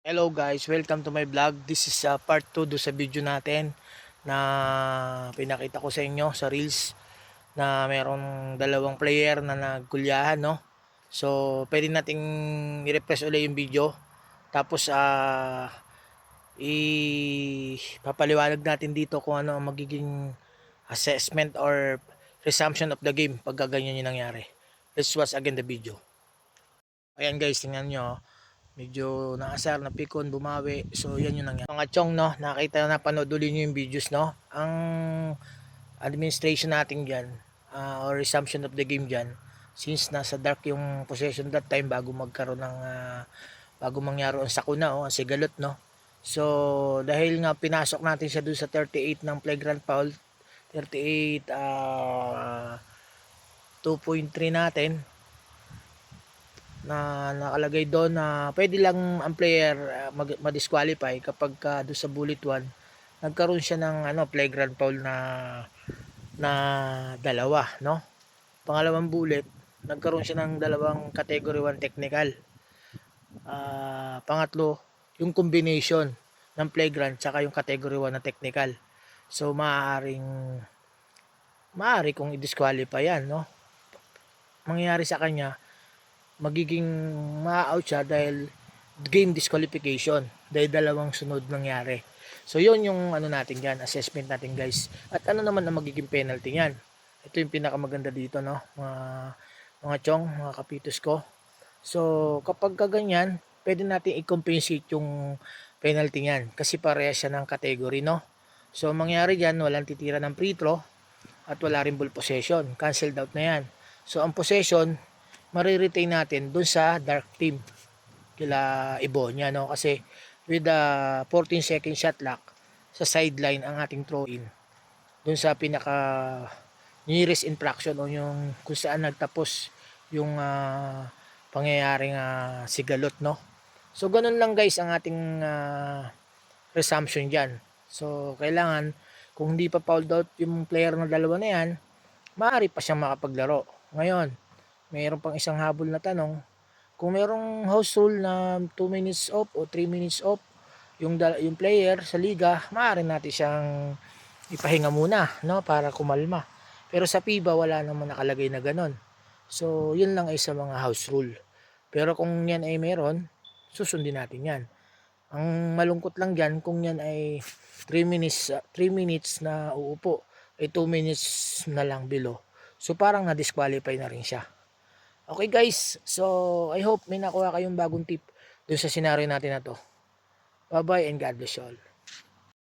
Hello guys, welcome to my vlog. This is part 2 do sa video natin na pinakita ko sa inyo sa Reels na mayroong dalawang player na nagkulyahan, no? So, pwede nating i-refresh ulit yung video. Tapos papaliwanag natin dito kung ano ang magiging assessment or resumption of the game pag ganyan yung nangyari. Let's watch again the video. Ayan guys, tingnan nyo. Medyo naasar na pikon, bumawi. So yan yung nangyari mga chong, no, nakita na, panood ulit nyo yung videos, no. Ang administration natin dyan, or resumption of the game dyan, since nasa dark yung possession that time bago magkaroon ng bago mangyari ang sakuna o ang sigalot, no. So dahil nga pinasok natin siya doon sa 38 ng flagrant foul, 38 2.3 natin na nakalagay doon na pwede lang ang player ma-disqualify kapag doon sa bullet 1 nagkaroon siya ng flagrant foul na dalawa, no. Pangalawang bullet nagkaroon siya ng dalawang category 1 technical. Pangatlo yung combination ng flagrant tsaka yung category 1 na technical. So maaari kung i-disqualify yan, no. Mangyayari sa kanya, magiging ma-out siya dahil game disqualification dahil dalawang sunod nangyari. So yun yung natin diyan, assessment natin guys. At ano naman ang magiging penalty niyan? Ito yung pinakamaganda dito, no, mga chong, mga kapitos ko. So kapag ganyan, pwede natin i-compensate yung penalty niyan kasi parehas siya ng category, no. So mangyari diyan, walang titira ng free throw at wala rin ball possession, canceled out na yan. So ang possession mariretain natin dun sa dark team kila Ibonya, no, kasi with the 14 second shot clock sa sideline ang ating throw in dun sa pinaka nearest infraction o yung kung saan nagtapos yung pangyayaring sigalot, no. So ganun lang guys ang ating resumption dyan. So kailangan kung hindi pa fouled out yung player na dalawa na yan, maaari pa siyang makapaglaro. Ngayon mayroon pang isang habol na tanong, kung mayroong house rule na 2 minutes off o 3 minutes off yung player sa liga, maaari natin siyang ipahinga muna, no, para kumalma. Pero sa FIBA wala naman nakalagay na ganon. So yun lang ay sa mga house rule. Pero kung yan ay meron, susundin natin yan. Ang malungkot lang dyan kung yan ay 3 minutes na uupo, ay 2 minutes na lang below. So parang na-disqualify na rin siya. Okay guys, so I hope may nakuha kayong bagong tip dun sa scenario natin na to. Bye bye and God bless you all.